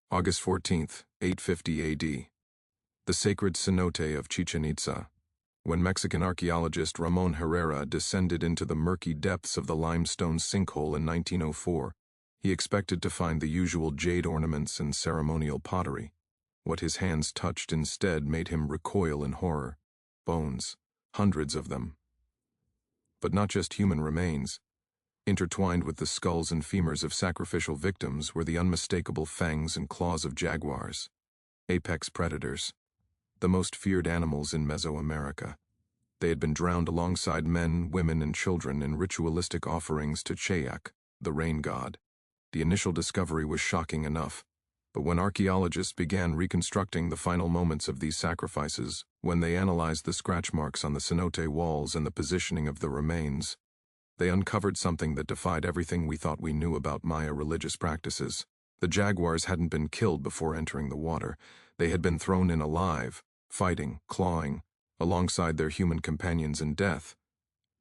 August 14th, 850 AD. The sacred cenote of Chichen Itza. When Mexican archaeologist Ramon Herrera descended into the murky depths of the limestone sinkhole in 1904, he expected to find the usual jade ornaments and ceremonial pottery. What his hands touched instead made him recoil in horror. Bones, hundreds of them. But not just human remains. Intertwined with the skulls and femurs of sacrificial victims were the unmistakable fangs and claws of jaguars, apex predators, the most feared animals in Mesoamerica. They had been drowned alongside men, women, and children in ritualistic offerings to Chaac, the rain god. The initial discovery was shocking enough, but when archaeologists began reconstructing the final moments of these sacrifices, when they analyzed the scratch marks on the cenote walls and the positioning of the remains, they uncovered something that defied everything we thought we knew about Maya religious practices. The jaguars hadn't been killed before entering the water. They had been thrown in alive, fighting, clawing, alongside their human companions in death.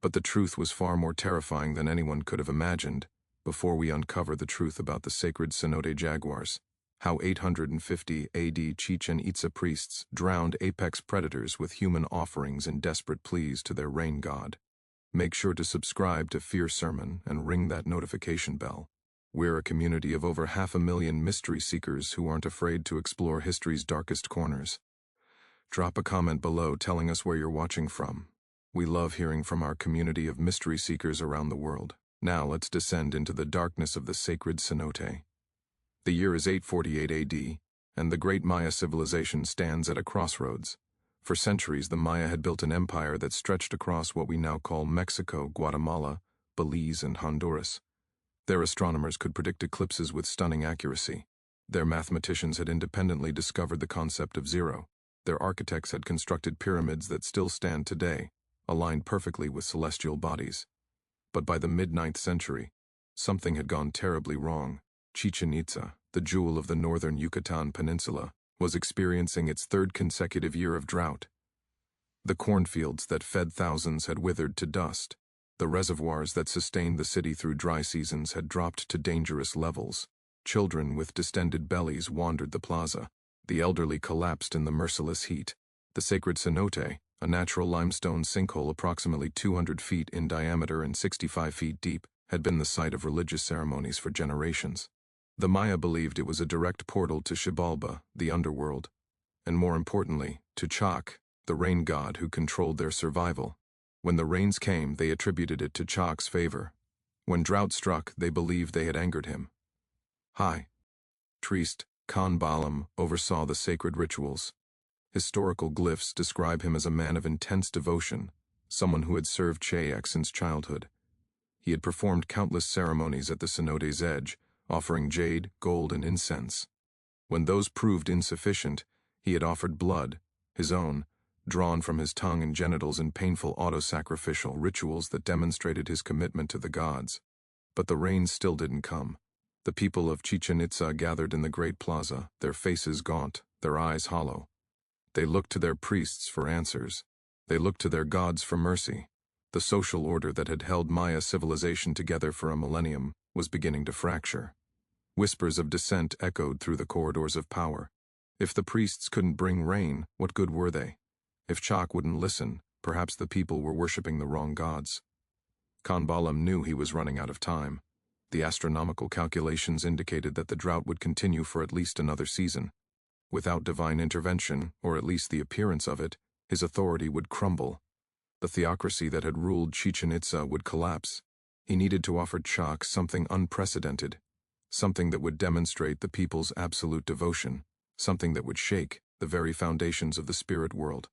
But the truth was far more terrifying than anyone could have imagined. Before we uncover the truth about the sacred cenote jaguars, how 850 AD Chichen Itza priests drowned apex predators with human offerings in desperate pleas to their rain god. Make sure to subscribe to Fear Sermon and ring that notification bell. We're a community of over 500,000 mystery seekers who aren't afraid to explore history's darkest corners. Drop a comment below telling us where you're watching from. We love hearing from our community of mystery seekers around the world. Now let's descend into the darkness of the sacred cenote. The year is 848 AD, and the great Maya civilization stands at a crossroads. For centuries, the Maya had built an empire that stretched across what we now call Mexico, Guatemala, Belize, and Honduras. Their astronomers could predict eclipses with stunning accuracy. Their mathematicians had independently discovered the concept of zero. Their architects had constructed pyramids that still stand today, aligned perfectly with celestial bodies. But by the mid-9th century, something had gone terribly wrong. Chichen Itza, the jewel of the northern Yucatan Peninsula, was experiencing its third consecutive year of drought. The cornfields that fed thousands had withered to dust. The reservoirs that sustained the city through dry seasons had dropped to dangerous levels. Children with distended bellies wandered the plaza. The elderly collapsed in the merciless heat. The sacred cenote, a natural limestone sinkhole approximately 200 feet in diameter and 65 feet deep, had been the site of religious ceremonies for generations. The Maya believed it was a direct portal to Xibalba, the underworld, and more importantly, to Chaac, the rain god who controlled their survival. When the rains came, they attributed it to Chaac's favor. When drought struck, they believed they had angered him. High priest Khan Balam oversaw the sacred rituals. Historical glyphs describe him as a man of intense devotion, someone who had served Chaac since childhood. He had performed countless ceremonies at the cenote's edge, offering jade, gold, and incense. When those proved insufficient, he had offered blood, his own, drawn from his tongue and genitals in painful auto-sacrificial rituals that demonstrated his commitment to the gods. But the rains still didn't come. The people of Chichen Itza gathered in the great plaza, their faces gaunt, their eyes hollow. They looked to their priests for answers. They looked to their gods for mercy. The social order that had held Maya civilization together for a millennium was beginning to fracture. Whispers of dissent echoed through the corridors of power. If the priests couldn't bring rain, what good were they? If Chaac wouldn't listen, perhaps the people were worshipping the wrong gods. Khan Balam knew he was running out of time. The astronomical calculations indicated that the drought would continue for at least another season. Without divine intervention, or at least the appearance of it, his authority would crumble. The theocracy that had ruled Chichen Itza would collapse. He needed to offer Chaac something unprecedented, something that would demonstrate the people's absolute devotion, something that would shake the very foundations of the spirit world.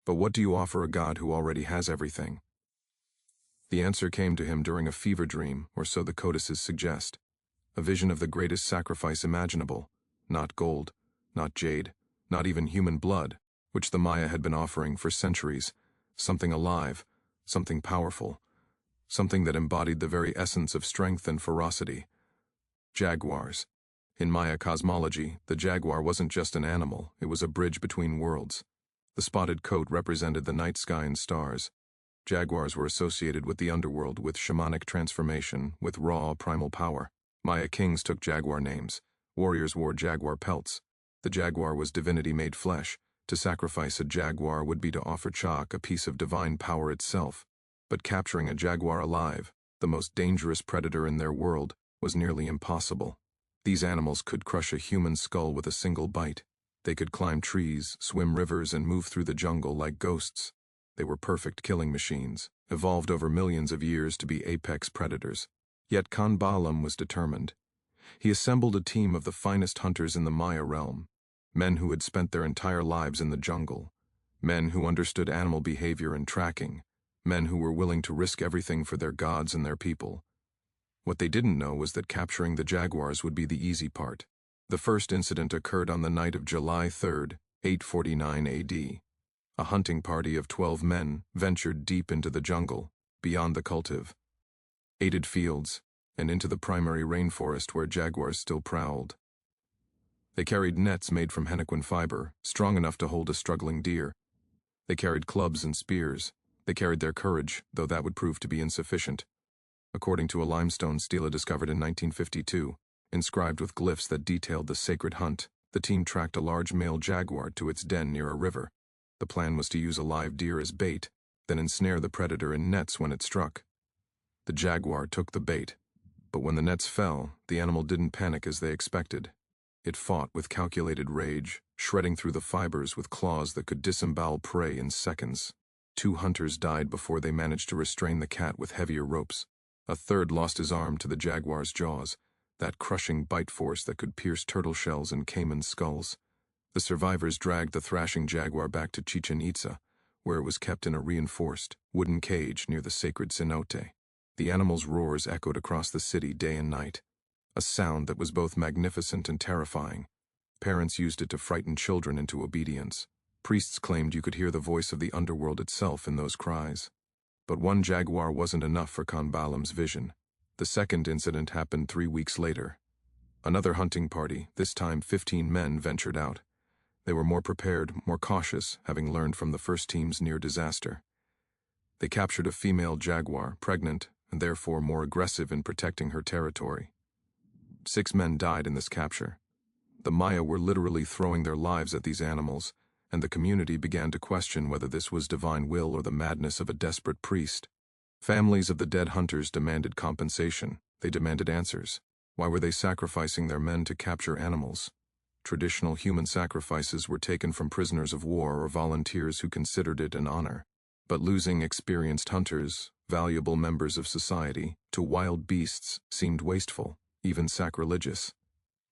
But what do you offer a god who already has everything? The answer came to him during a fever dream, or so the codices suggest. A vision of the greatest sacrifice imaginable, not gold, not jade, not even human blood, which the Maya had been offering for centuries, something alive, something powerful, something that embodied the very essence of strength and ferocity. Jaguars. In Maya cosmology, the jaguar wasn't just an animal, it was a bridge between worlds. The spotted coat represented the night sky and stars. Jaguars were associated with the underworld, with shamanic transformation, with raw, primal power. Maya kings took jaguar names, Warriors wore jaguar pelts. The jaguar was divinity made flesh. To sacrifice a jaguar would be to offer Chaac a piece of divine power itself. But capturing a jaguar alive, the most dangerous predator in their world, was nearly impossible. These animals could crush a human skull with a single bite. They could climb trees, swim rivers, and move through the jungle like ghosts. They were perfect killing machines, evolved over millions of years to be apex predators. Yet Khan Baalam was determined. He assembled a team of the finest hunters in the Maya realm, men who had spent their entire lives in the jungle, men who understood animal behavior and tracking, men who were willing to risk everything for their gods and their people. What they didn't know was that capturing the jaguars would be the easy part. The first incident occurred on the night of July 3, 849 AD. A hunting party of 12 men ventured deep into the jungle, beyond the cultive, aided fields, and into the primary rainforest where jaguars still prowled. They carried nets made from henequen fiber, strong enough to hold a struggling deer. They carried clubs and spears. They carried their courage, though that would prove to be insufficient. According to a limestone stela discovered in 1952, inscribed with glyphs that detailed the sacred hunt, the team tracked a large male jaguar to its den near a river. The plan was to use a live deer as bait, then ensnare the predator in nets when it struck. The jaguar took the bait, but when the nets fell, the animal didn't panic as they expected. It fought with calculated rage, shredding through the fibers with claws that could disembowel prey in seconds. 2 hunters died before they managed to restrain the cat with heavier ropes. A third lost his arm to the jaguar's jaws, that crushing bite force that could pierce turtle shells and caiman skulls. The survivors dragged the thrashing jaguar back to Chichen Itza, where it was kept in a reinforced, wooden cage near the sacred Cenote. The animal's roars echoed across the city day and night, a sound that was both magnificent and terrifying. Parents used it to frighten children into obedience. Priests claimed you could hear the voice of the underworld itself in those cries. But one jaguar wasn't enough for Khan Baalam's vision. The second incident happened 3 weeks later. Another hunting party, this time 15 men, ventured out. They were more prepared, more cautious, having learned from the first team's near disaster. They captured a female jaguar, pregnant, and therefore more aggressive in protecting her territory. 6 men died in this capture. The Maya were literally throwing their lives at these animals, and the community began to question whether this was divine will or the madness of a desperate priest. Families of the dead hunters demanded compensation. They demanded answers. Why were they sacrificing their men to capture animals? Traditional human sacrifices were taken from prisoners of war or volunteers who considered it an honor. But losing experienced hunters, valuable members of society, to wild beasts seemed wasteful, even sacrilegious.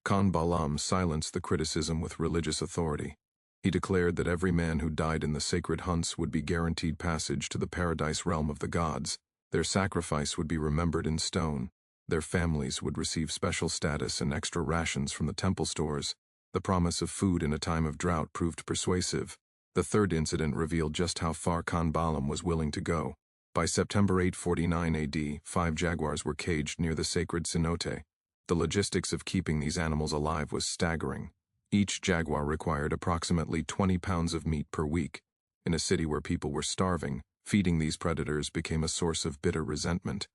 Khan Baalam silenced the criticism with religious authority. He declared that every man who died in the sacred hunts would be guaranteed passage to the paradise realm of the gods. Their sacrifice would be remembered in stone. Their families would receive special status and extra rations from the temple stores. The promise of food in a time of drought proved persuasive. The third incident revealed just how far Khan Baalam was willing to go. By September 849 AD, 5 jaguars were caged near the sacred Cenote. The logistics of keeping these animals alive was staggering. Each jaguar required approximately 20 pounds of meat per week. In a city where people were starving, feeding these predators became a source of bitter resentment.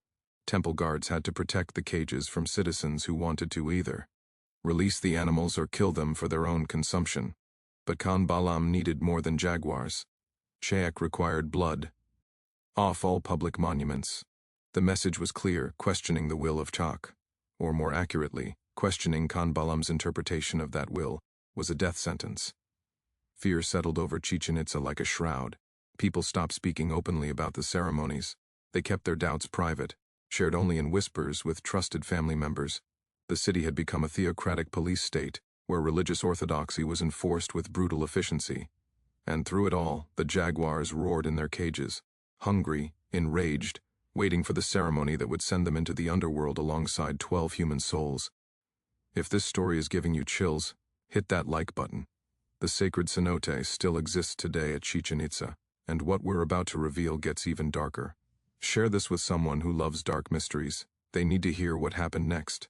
Temple guards had to protect the cages from citizens who wanted to either release the animals or kill them for their own consumption. But Khan Baalam needed more than jaguars. Chaac required blood. Off all public monuments. The message was clear, questioning the will of Chaac. Or more accurately, questioning Khan Baalam's interpretation of that will was a death sentence. Fear settled over Chichen Itza like a shroud. People stopped speaking openly about the ceremonies. They kept their doubts private, shared only in whispers with trusted family members. The city had become a theocratic police state, where religious orthodoxy was enforced with brutal efficiency. And through it all, the jaguars roared in their cages, hungry, enraged, waiting for the ceremony that would send them into the underworld alongside 12 human souls. If this story is giving you chills, hit that like button. The sacred cenote still exists today at Chichen Itza, and what we're about to reveal gets even darker. Share this with someone who loves dark mysteries. They need to hear what happened next.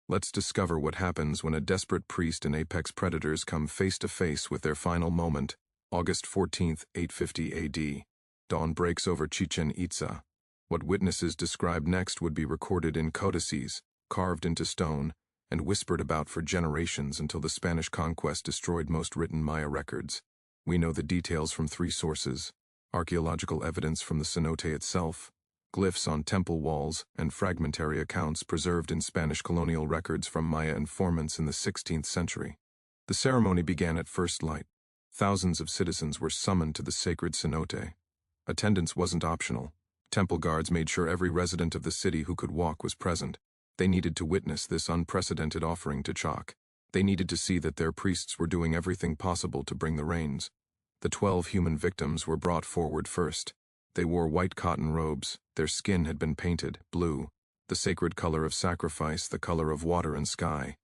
Let's discover what happens when a desperate priest and apex predators come face to face with their final moment. August 14, 850 AD. Dawn breaks over Chichen Itza. What witnesses describe next would be recorded in codices, carved into stone, and whispered about for generations until the Spanish conquest destroyed most written Maya records. We know the details from 3 sources: archaeological evidence from the cenote itself, glyphs on temple walls, and fragmentary accounts preserved in Spanish colonial records from Maya informants in the 16th century. The ceremony began at first light. Thousands of citizens were summoned to the sacred cenote. Attendance wasn't optional. Temple guards made sure every resident of the city who could walk was present. They needed to witness this unprecedented offering to Chaac. They needed to see that their priests were doing everything possible to bring the rains. The 12 human victims were brought forward first. They wore white cotton robes. Their skin had been painted blue, the sacred color of sacrifice, the color of water and sky.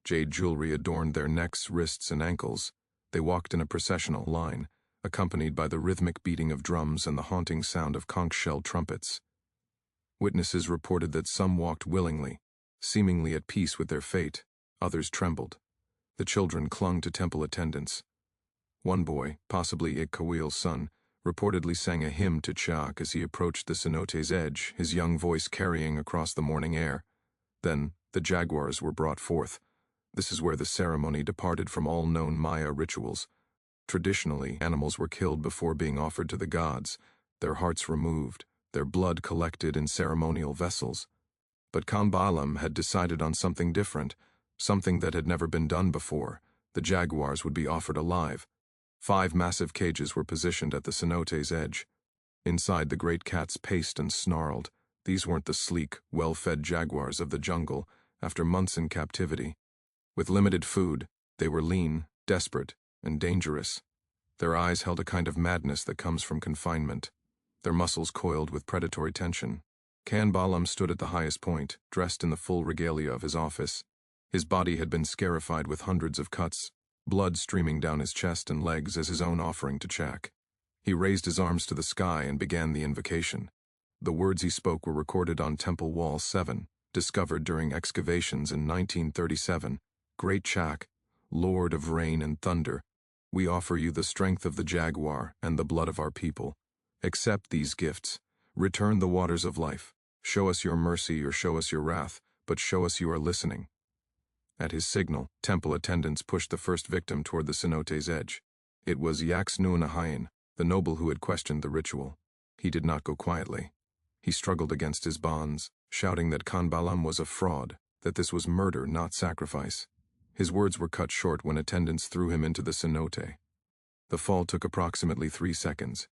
Jade jewelry adorned their necks, wrists, and ankles. They walked in a processional line, accompanied by the rhythmic beating of drums and the haunting sound of conch-shell trumpets. Witnesses reported that some walked willingly, seemingly at peace with their fate. Others trembled. The children clung to temple attendants. One boy, possibly Ikawil's son, reportedly sang a hymn to Chaac as he approached the cenote's edge, his young voice carrying across the morning air. Then, the Jaguars were brought forth. This is where the ceremony departed from all known Maya rituals. Traditionally, animals were killed before being offered to the gods, their hearts removed, their blood collected in ceremonial vessels. But Kambalam had decided on something different, something that had never been done before. The Jaguars would be offered alive. 5 massive cages were positioned at the cenote's edge. Inside, the great cats paced and snarled. These weren't the sleek, well-fed jaguars of the jungle after months in captivity. With limited food, they were lean, desperate, and dangerous. Their eyes held a kind of madness that comes from confinement. Their muscles coiled with predatory tension. Kambalam stood at the highest point, dressed in the full regalia of his office. His body had been scarified with hundreds of cuts, blood streaming down his chest and legs as his own offering to Chaac. He raised his arms to the sky and began the invocation. The words he spoke were recorded on Temple Wall 7, discovered during excavations in 1937. Great Chaac, Lord of rain and thunder, we offer you the strength of the jaguar and the blood of our people. Accept these gifts. Return the waters of life. Show us your mercy or show us your wrath, but show us you are listening. At his signal, temple attendants pushed the first victim toward the cenote's edge. It was Yaxnunahayan, the noble who had questioned the ritual. He did not go quietly. He struggled against his bonds, shouting that Kambalam was a fraud, that this was murder, not sacrifice. His words were cut short when attendants threw him into the cenote. The fall took approximately 3 seconds.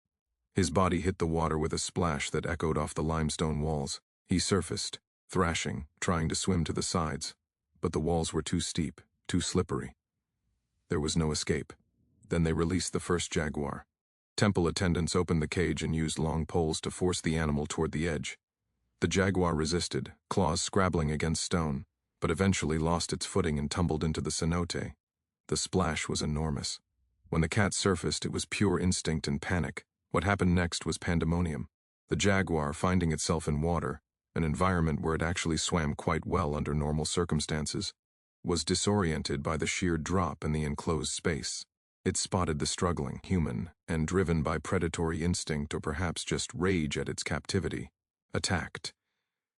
His body hit the water with a splash that echoed off the limestone walls. He surfaced, thrashing, trying to swim to the sides. But the walls were too steep, too slippery. There was no escape. Then they released the first jaguar. Temple attendants opened the cage and used long poles to force the animal toward the edge. The jaguar resisted, claws scrabbling against stone, but eventually lost its footing and tumbled into the cenote. The splash was enormous. When the cat surfaced, it was pure instinct and panic. What happened next was pandemonium. The jaguar, finding itself in water, an environment where it actually swam quite well under normal circumstances, was disoriented by the sheer drop in the enclosed space. It spotted the struggling human, and driven by predatory instinct or perhaps just rage at its captivity, attacked.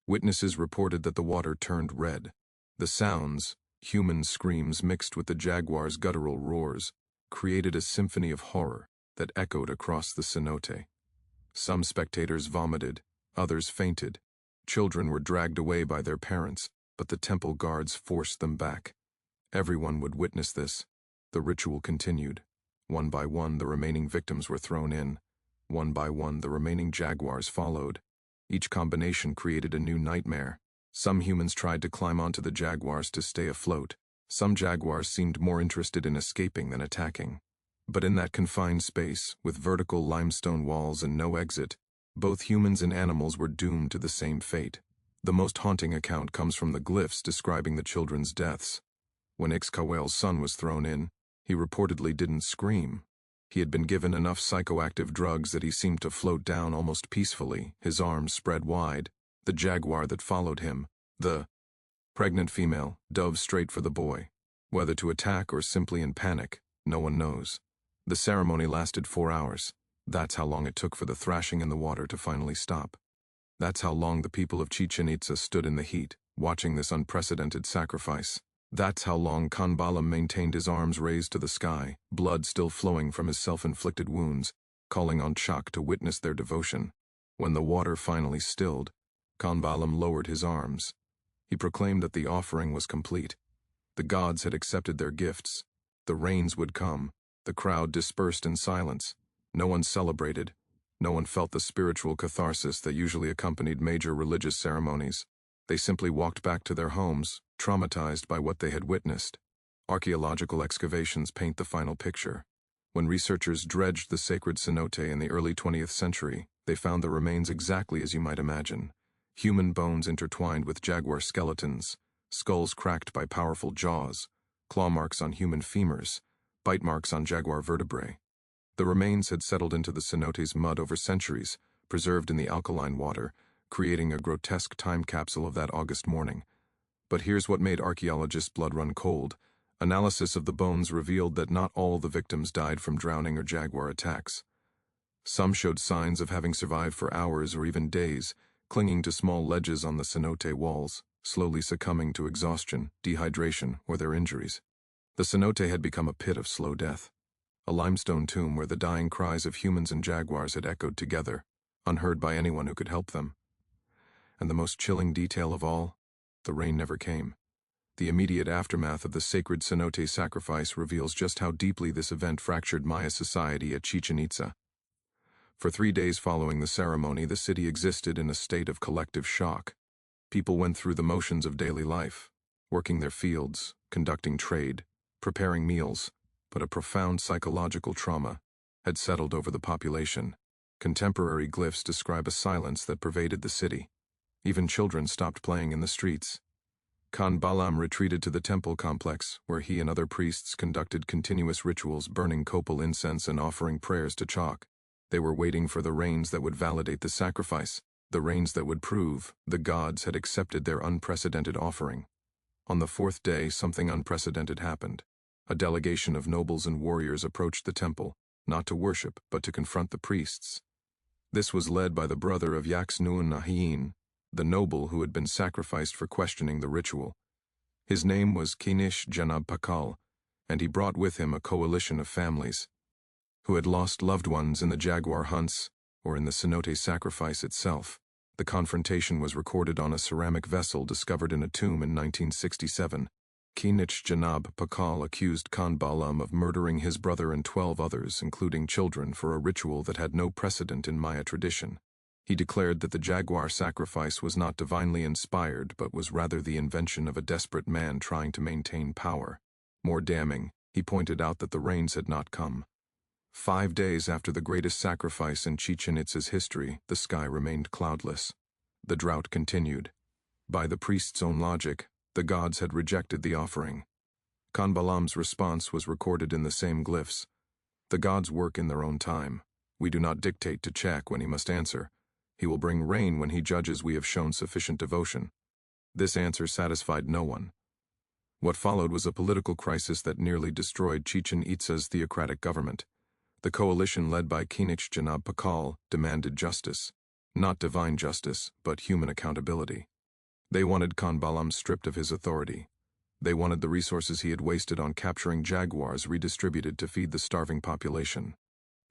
Witnesses reported that the water turned red. The sounds, human screams mixed with the jaguar's guttural roars, created a symphony of horror that echoed across the cenote. Some spectators vomited, others fainted. Children were dragged away by their parents, but the temple guards forced them back. Everyone would witness this. The ritual continued. One by one, the remaining victims were thrown in. One by one, the remaining jaguars followed. Each combination created a new nightmare. Some humans tried to climb onto the jaguars to stay afloat. Some jaguars seemed more interested in escaping than attacking. But in that confined space, with vertical limestone walls and no exit, both humans and animals were doomed to the same fate. The most haunting account comes from the glyphs describing the children's deaths. When Ikawil's son was thrown in, he reportedly didn't scream. He had been given enough psychoactive drugs that he seemed to float down almost peacefully, his arms spread wide. The jaguar that followed him, the pregnant female, dove straight for the boy. Whether to attack or simply in panic, no one knows. The ceremony lasted 4 hours. That's how long it took for the thrashing in the water to finally stop. That's how long the people of Chichen Itza stood in the heat, watching this unprecedented sacrifice. That's how long Khanbalam maintained his arms raised to the sky, blood still flowing from his self-inflicted wounds, calling on Chaac to witness their devotion. When the water finally stilled, Khanbalam lowered his arms. He proclaimed that the offering was complete. The gods had accepted their gifts. The rains would come. The crowd dispersed in silence. No one celebrated. No one felt the spiritual catharsis that usually accompanied major religious ceremonies. They simply walked back to their homes, traumatized by what they had witnessed. Archaeological excavations paint the final picture. When researchers dredged the sacred cenote in the early 20th century, they found the remains exactly as you might imagine. Human bones intertwined with jaguar skeletons, skulls cracked by powerful jaws, claw marks on human femurs, bite marks on jaguar vertebrae. The remains had settled into the cenote's mud over centuries, preserved in the alkaline water, creating a grotesque time capsule of that August morning. But here's what made archaeologists' blood run cold. Analysis of the bones revealed that not all the victims died from drowning or jaguar attacks. Some showed signs of having survived for hours or even days, clinging to small ledges on the cenote walls, slowly succumbing to exhaustion, dehydration, or their injuries. The cenote had become a pit of slow death, a limestone tomb where the dying cries of humans and jaguars had echoed together, unheard by anyone who could help them. And the most chilling detail of all, the rain never came. The immediate aftermath of the sacred cenote sacrifice reveals just how deeply this event fractured Maya society at Chichen Itza. For 3 days following the ceremony, the city existed in a state of collective shock. People went through the motions of daily life, working their fields, conducting trade, preparing meals, but a profound psychological trauma had settled over the population. Contemporary glyphs describe a silence that pervaded the city. Even children stopped playing in the streets. Khanbalam retreated to the temple complex, where he and other priests conducted continuous rituals, burning copal incense and offering prayers to Chaac. They were waiting for the rains that would validate the sacrifice, the rains that would prove the gods had accepted their unprecedented offering. On the 4th day, something unprecedented happened. A delegation of nobles and warriors approached the temple, not to worship, but to confront the priests. This was led by the brother of Yaxnuun, the noble who had been sacrificed for questioning the ritual. His name was Kinish Janab Pakal, and he brought with him a coalition of families who had lost loved ones in the jaguar hunts or in the cenote sacrifice itself. The confrontation was recorded on a ceramic vessel discovered in a tomb in 1967. Kinish Janab Pakal accused Khanbalam of murdering his brother and 12 others, including children, for a ritual that had no precedent in Maya tradition. He declared that the jaguar sacrifice was not divinely inspired, but was rather the invention of a desperate man trying to maintain power. More damning, he pointed out that the rains had not come. 5 days after the greatest sacrifice in Chichen Itza's history, the sky remained cloudless. The drought continued. By the priest's own logic, the gods had rejected the offering. Khanbalam's response was recorded in the same glyphs. The gods work in their own time. We do not dictate to Chaac when he must answer. He will bring rain when he judges we have shown sufficient devotion. This answer satisfied no one. What followed was a political crisis that nearly destroyed Chichen Itza's theocratic government. The coalition led by Kinish Janab Pakal demanded justice. Not divine justice, but human accountability. They wanted Khanbalam stripped of his authority. They wanted the resources he had wasted on capturing jaguars redistributed to feed the starving population.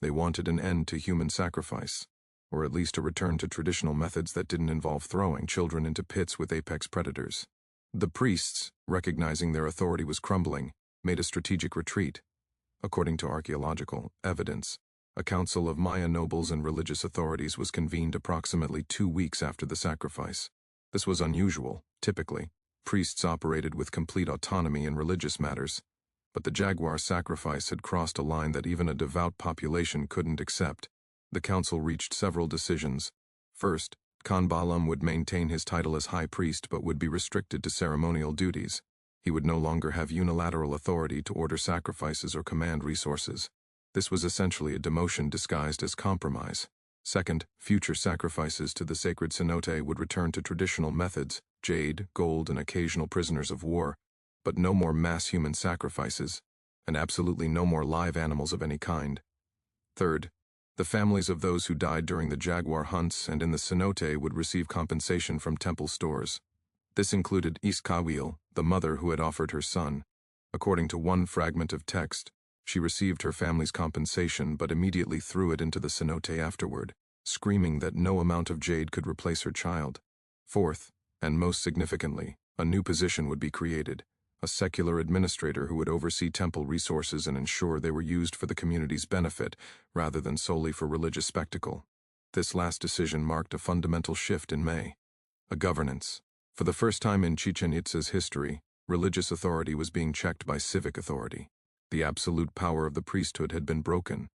They wanted an end to human sacrifice, or at least a return to traditional methods that didn't involve throwing children into pits with apex predators. The priests, recognizing their authority was crumbling, made a strategic retreat. According to archaeological evidence, a council of Maya nobles and religious authorities was convened approximately 2 weeks after the sacrifice. This was unusual. Typically, priests operated with complete autonomy in religious matters, but the jaguar sacrifice had crossed a line that even a devout population couldn't accept. The council reached several decisions. First, Khanbalam would maintain his title as high priest but would be restricted to ceremonial duties. He would no longer have unilateral authority to order sacrifices or command resources. This was essentially a demotion disguised as compromise. Second, future sacrifices to the sacred cenote would return to traditional methods, jade, gold, and occasional prisoners of war, but no more mass human sacrifices, and absolutely no more live animals of any kind. Third, the families of those who died during the jaguar hunts and in the cenote would receive compensation from temple stores. This included Iscahuil, the mother who had offered her son. According to one fragment of text, she received her family's compensation but immediately threw it into the cenote afterward, screaming that no amount of jade could replace her child. Fourth, and most significantly, a new position would be created, a secular administrator who would oversee temple resources and ensure they were used for the community's benefit rather than solely for religious spectacle. This last decision marked a fundamental shift in May. A governance. For the first time in Chichen Itza's history, religious authority was being checked by civic authority. The absolute power of the priesthood had been broken.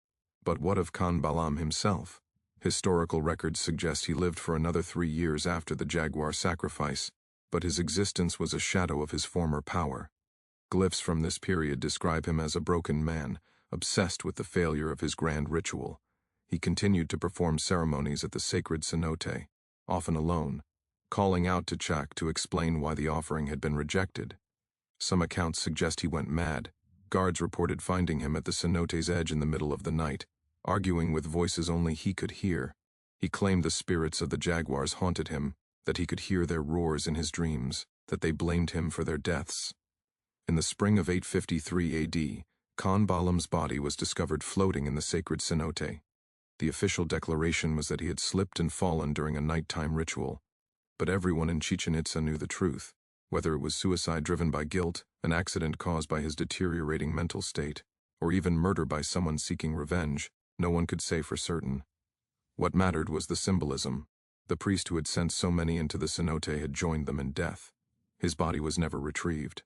But what of Khan Balam himself? Historical records suggest he lived for another 3 years after the Jaguar sacrifice, but his existence was a shadow of his former power. Glyphs from this period describe him as a broken man, obsessed with the failure of his grand ritual. He continued to perform ceremonies at the sacred cenote, often alone, calling out to Chaac to explain why the offering had been rejected. Some accounts suggest he went mad. Guards reported finding him at the cenote's edge in the middle of the night, arguing with voices only he could hear. He claimed the spirits of the Jaguars haunted him, that he could hear their roars in his dreams, that they blamed him for their deaths. In the spring of 853 AD, Khan Balam's body was discovered floating in the sacred cenote. The official declaration was that he had slipped and fallen during a nighttime ritual. But everyone in Chichen Itza knew the truth. Whether it was suicide driven by guilt, an accident caused by his deteriorating mental state, or even murder by someone seeking revenge, no one could say for certain. What mattered was the symbolism. The priest who had sent so many into the cenote had joined them in death. His body was never retrieved.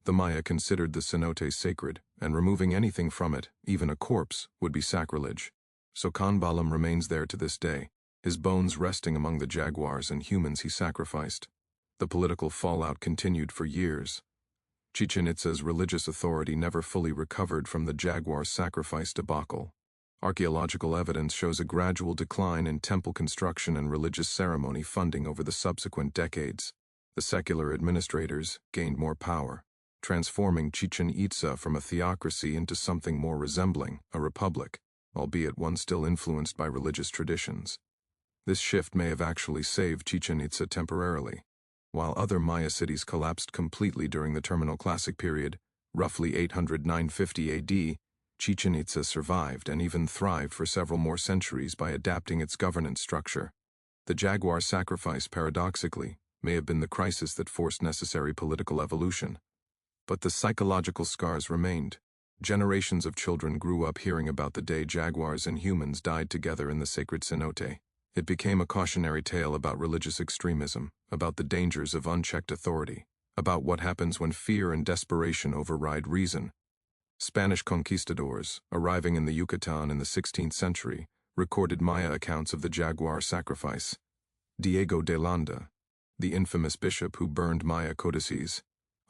The Maya considered the cenote sacred, and removing anything from it, even a corpse, would be sacrilege. So Khan Balam remains there to this day, his bones resting among the jaguars and humans he sacrificed. The political fallout continued for years. Chichen Itza's religious authority never fully recovered from the Jaguar sacrifice debacle. Archaeological evidence shows a gradual decline in temple construction and religious ceremony funding over the subsequent decades. The secular administrators gained more power, transforming Chichen Itza from a theocracy into something more resembling a republic, albeit one still influenced by religious traditions. This shift may have actually saved Chichen Itza temporarily. While other Maya cities collapsed completely during the Terminal Classic period, roughly 800–950 AD, Chichen Itza survived and even thrived for several more centuries by adapting its governance structure. The Jaguar sacrifice, paradoxically, may have been the crisis that forced necessary political evolution. But the psychological scars remained. Generations of children grew up hearing about the day jaguars and humans died together in the sacred cenote. It became a cautionary tale about religious extremism, about the dangers of unchecked authority, about what happens when fear and desperation override reason. Spanish conquistadors, arriving in the Yucatan in the 16th century, recorded Maya accounts of the Jaguar sacrifice. Diego de Landa, the infamous bishop who burned Maya codices,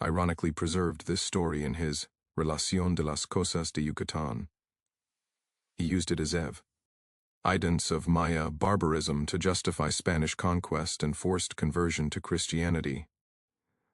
ironically preserved this story in his Relación de las Cosas de Yucatan. He used it as evidence of Maya barbarism to justify Spanish conquest and forced conversion to Christianity.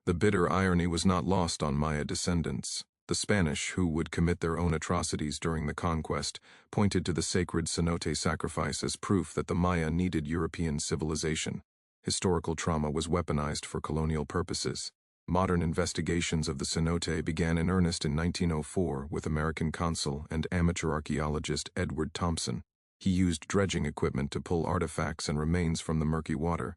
The bitter irony was not lost on Maya descendants. The Spanish, who would commit their own atrocities during the conquest, pointed to the sacred cenote sacrifice as proof that the Maya needed European civilization. Historical trauma was weaponized for colonial purposes. Modern investigations of the cenote began in earnest in 1904 with American consul and amateur archaeologist Edward Thompson. He used dredging equipment to pull artifacts and remains from the murky water.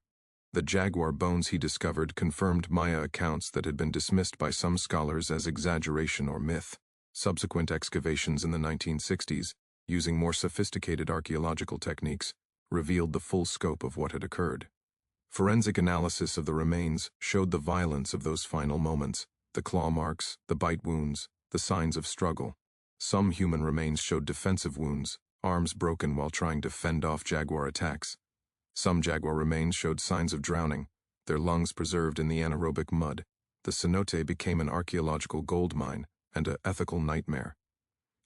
The jaguar bones he discovered confirmed Maya accounts that had been dismissed by some scholars as exaggeration or myth. Subsequent excavations in the 1960s, using more sophisticated archaeological techniques, revealed the full scope of what had occurred. Forensic analysis of the remains showed the violence of those final moments, the claw marks, the bite wounds, the signs of struggle. Some human remains showed defensive wounds, arms broken while trying to fend off jaguar attacks. Some jaguar remains showed signs of drowning, their lungs preserved in the anaerobic mud. The cenote became an archaeological goldmine and an ethical nightmare.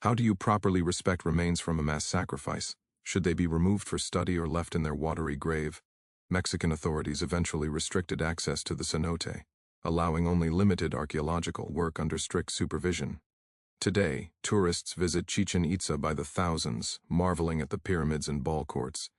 How do you properly respect remains from a mass sacrifice? Should they be removed for study or left in their watery grave? Mexican authorities eventually restricted access to the cenote, allowing only limited archaeological work under strict supervision. Today, tourists visit Chichen Itza by the thousands, marveling at the pyramids and ball courts.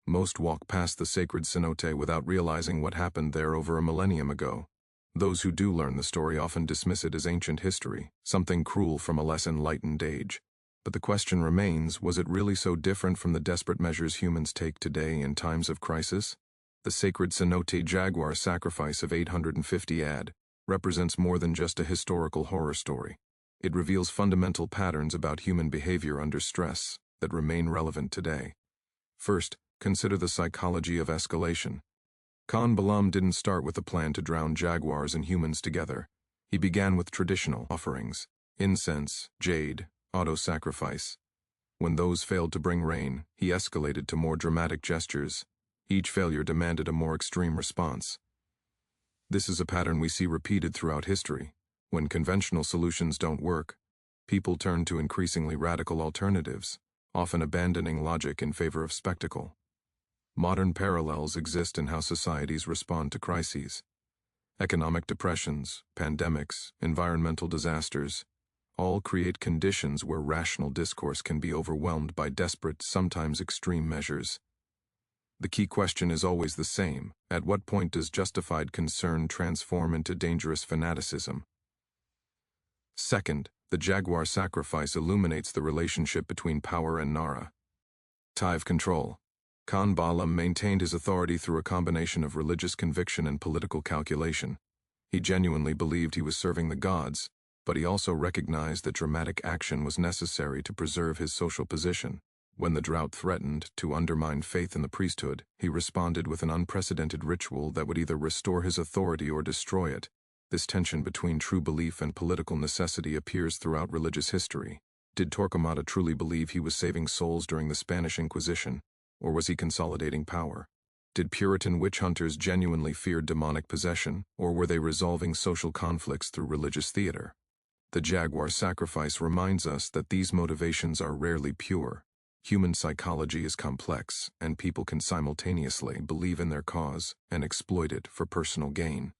Most walk past the sacred cenote without realizing what happened there over a millennium ago. Those who do learn the story often dismiss it as ancient history, something cruel from a less enlightened age. But the question remains, was it really so different from the desperate measures humans take today in times of crisis? The sacred Cenote Jaguar sacrifice of 850 AD represents more than just a historical horror story. It reveals fundamental patterns about human behavior under stress that remain relevant today. First, consider the psychology of escalation. Khan Balam didn't start with a plan to drown jaguars and humans together. He began with traditional offerings: incense, jade, auto-sacrifice. When those failed to bring rain, he escalated to more dramatic gestures. Each failure demanded a more extreme response. This is a pattern we see repeated throughout history. When conventional solutions don't work, people turn to increasingly radical alternatives, often abandoning logic in favor of spectacle. Modern parallels exist in how societies respond to crises. Economic depressions, pandemics, environmental disasters, all create conditions where rational discourse can be overwhelmed by desperate, sometimes extreme measures. The key question is always the same: at what point does justified concern transform into dangerous fanaticism? Second, the Jaguar sacrifice illuminates the relationship between power and Nara. Tive control. Khan Balam maintained his authority through a combination of religious conviction and political calculation. He genuinely believed he was serving the gods, but he also recognized that dramatic action was necessary to preserve his social position. When the drought threatened to undermine faith in the priesthood, he responded with an unprecedented ritual that would either restore his authority or destroy it. This tension between true belief and political necessity appears throughout religious history. Did Torquemada truly believe he was saving souls during the Spanish Inquisition, or was he consolidating power? Did Puritan witch hunters genuinely fear demonic possession, or were they resolving social conflicts through religious theater? The Jaguar sacrifice reminds us that these motivations are rarely pure. Human psychology is complex, and people can simultaneously believe in their cause and exploit it for personal gain.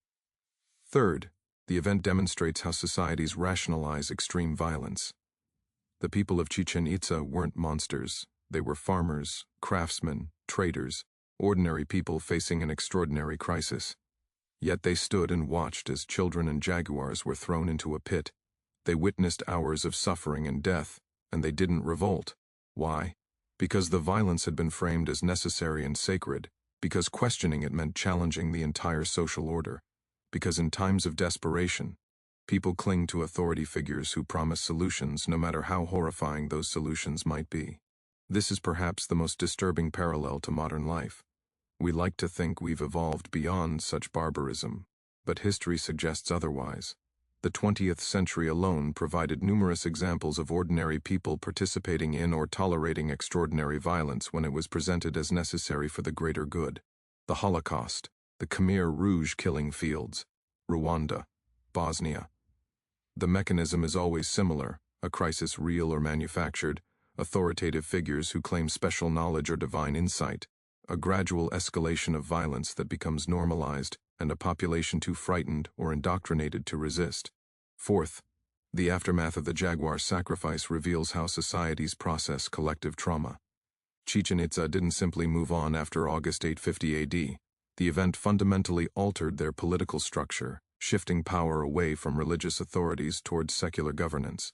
Third, the event demonstrates how societies rationalize extreme violence. The people of Chichen Itza weren't monsters. They were farmers, craftsmen, traders, ordinary people facing an extraordinary crisis. Yet they stood and watched as children and jaguars were thrown into a pit. They witnessed hours of suffering and death, and they didn't revolt. Why? Because the violence had been framed as necessary and sacred, because questioning it meant challenging the entire social order, because in times of desperation, people cling to authority figures who promise solutions no matter how horrifying those solutions might be. This is perhaps the most disturbing parallel to modern life. We like to think we've evolved beyond such barbarism, but history suggests otherwise. The 20th century alone provided numerous examples of ordinary people participating in or tolerating extraordinary violence when it was presented as necessary for the greater good. The Holocaust, the Khmer Rouge killing fields, Rwanda, Bosnia. The mechanism is always similar: a crisis real or manufactured, authoritative figures who claim special knowledge or divine insight, a gradual escalation of violence that becomes normalized, and a population too frightened or indoctrinated to resist. Fourth, the aftermath of the Jaguar sacrifice reveals how societies process collective trauma. Chichen Itza didn't simply move on after August 850 AD. The event fundamentally altered their political structure, shifting power away from religious authorities towards secular governance.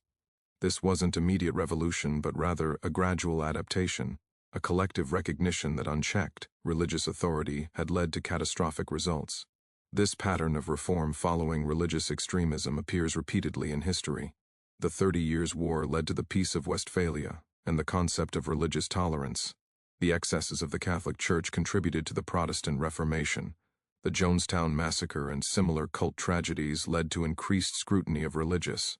This wasn't immediate revolution, but rather a gradual adaptation, a collective recognition that unchecked, religious authority had led to catastrophic results. This pattern of reform following religious extremism appears repeatedly in history. The 30 Years' War led to the Peace of Westphalia and the concept of religious tolerance. The excesses of the Catholic Church contributed to the Protestant Reformation. The Jonestown Massacre and similar cult tragedies led to increased scrutiny of religious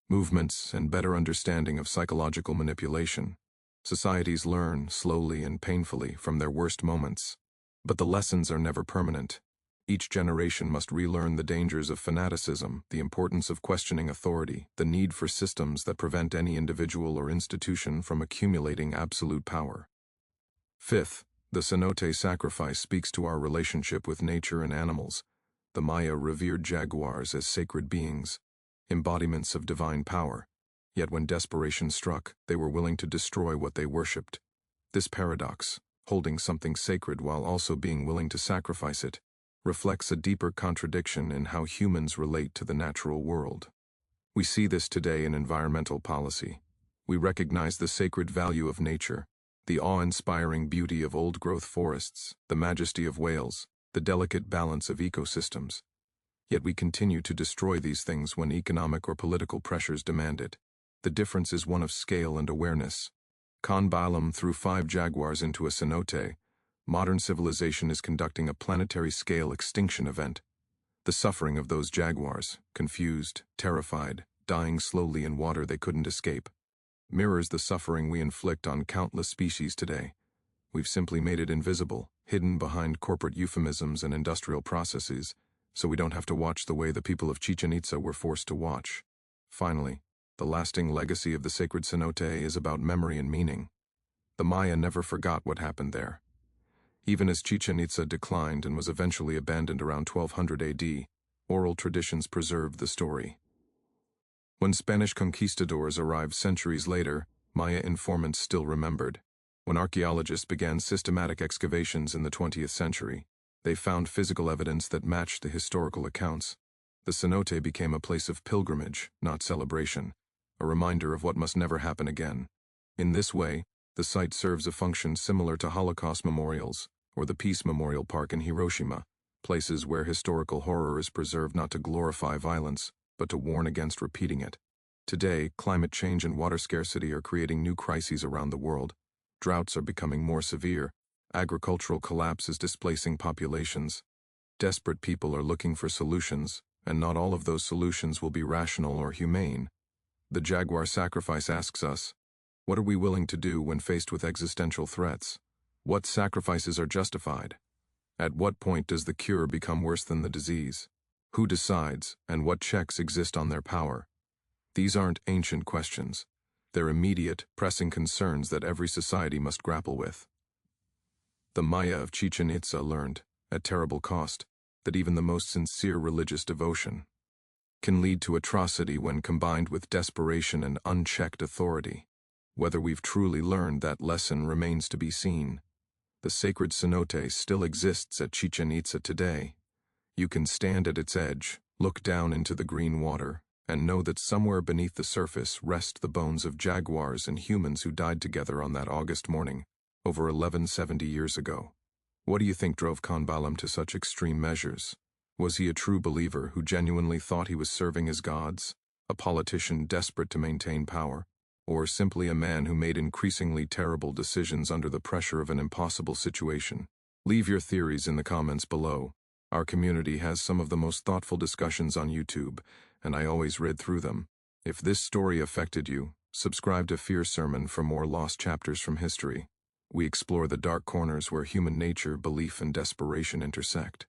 movements and better understanding of psychological manipulation. Societies learn, slowly and painfully, from their worst moments. But the lessons are never permanent. Each generation must relearn the dangers of fanaticism, the importance of questioning authority, the need for systems that prevent any individual or institution from accumulating absolute power. Fifth, the Cenote sacrifice speaks to our relationship with nature and animals. The Maya revered jaguars as sacred beings, embodiments of divine power. Yet when desperation struck, they were willing to destroy what they worshipped. This paradox, holding something sacred while also being willing to sacrifice it, reflects a deeper contradiction in how humans relate to the natural world. We see this today in environmental policy. We recognize the sacred value of nature, the awe-inspiring beauty of old-growth forests, the majesty of whales, the delicate balance of ecosystems. Yet we continue to destroy these things when economic or political pressures demand it. The difference is one of scale and awareness. Balaam threw 5 jaguars into a cenote. Modern civilization is conducting a planetary-scale extinction event. The suffering of those jaguars, confused, terrified, dying slowly in water they couldn't escape, mirrors the suffering we inflict on countless species today. We've simply made it invisible, hidden behind corporate euphemisms and industrial processes, so we don't have to watch the way the people of Chichen Itza were forced to watch. Finally, the lasting legacy of the sacred cenote is about memory and meaning. The Maya never forgot what happened there. Even as Chichen Itza declined and was eventually abandoned around 1200 AD, oral traditions preserved the story. When Spanish conquistadors arrived centuries later, Maya informants still remembered. When archaeologists began systematic excavations in the 20th century, they found physical evidence that matched the historical accounts. The cenote became a place of pilgrimage, not celebration, a reminder of what must never happen again. In this way, the site serves a function similar to Holocaust memorials or the Peace Memorial Park in Hiroshima, places where historical horror is preserved not to glorify violence, but to warn against repeating it. Today, climate change and water scarcity are creating new crises around the world. Droughts are becoming more severe. Agricultural collapse is displacing populations. Desperate people are looking for solutions, and not all of those solutions will be rational or humane. The Jaguar sacrifice asks us, what are we willing to do when faced with existential threats? What sacrifices are justified? At what point does the cure become worse than the disease? Who decides, and what checks exist on their power? These aren't ancient questions. They're immediate, pressing concerns that every society must grapple with. The Maya of Chichen Itza learned, at terrible cost, that even the most sincere religious devotion can lead to atrocity when combined with desperation and unchecked authority. Whether we've truly learned that lesson remains to be seen. The sacred cenote still exists at Chichen Itza today. You can stand at its edge, look down into the green water, and know that somewhere beneath the surface rest the bones of jaguars and humans who died together on that August morning, over 1170 years ago. What do you think drove Balaam to such extreme measures? Was he a true believer who genuinely thought he was serving his gods, a politician desperate to maintain power, or simply a man who made increasingly terrible decisions under the pressure of an impossible situation? Leave your theories in the comments below. Our community has some of the most thoughtful discussions on YouTube, and I always read through them. If this story affected you, subscribe to Fear Sermon for more lost chapters from history. We explore the dark corners where human nature, belief, and desperation intersect.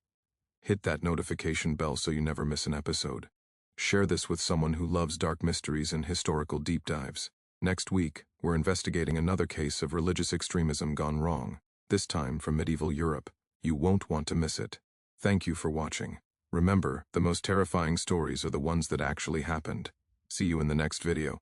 Hit that notification bell so you never miss an episode. Share this with someone who loves dark mysteries and historical deep dives. Next week, we're investigating another case of religious extremism gone wrong, this time from medieval Europe. You won't want to miss it. Thank you for watching. Remember, the most terrifying stories are the ones that actually happened. See you in the next video.